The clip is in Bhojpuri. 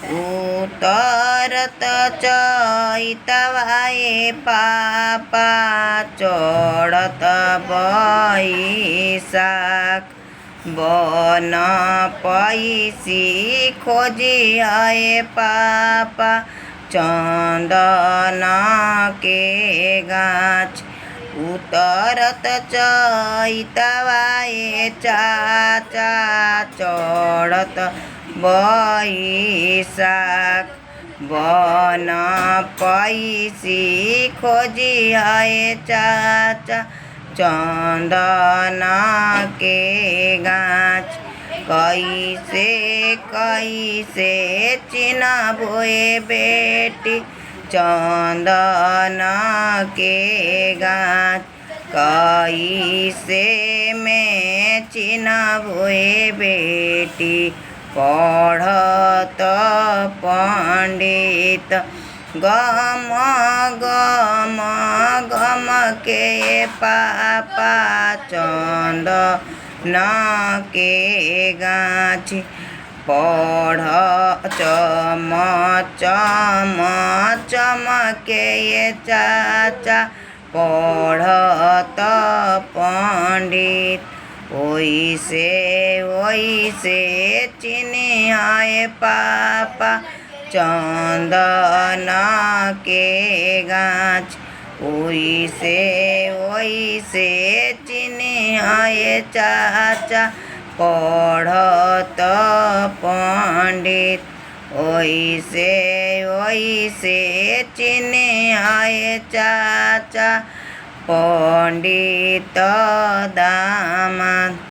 उतरत चैतवाए पापा चढ़त बैसाख बन पैसी खोजी आए पापा चंदन के गाछ। उतरत चैतवाए चाचा चढ़त बैसाख बन पैसी खोजी आए चाचा चंदन के गाछ। कैसे कैसे चिन्हबोए बेटी चंदन के गाछ। कैसे में चिन्हबोए बेटी पढ़त पंडित गम गम गम के पापा चंदन के गाछ। पढ़ चम चम चमके चाचा पढ़त पंडित। ओइसे ओइसे चिन्हाए पापा चंदन के गाछ। ओइसे ओइसे चिन्हाए चाचा पढ़त पंडित। ओइसे ओइसे चिन्हाए चाचा पंडित दामाद।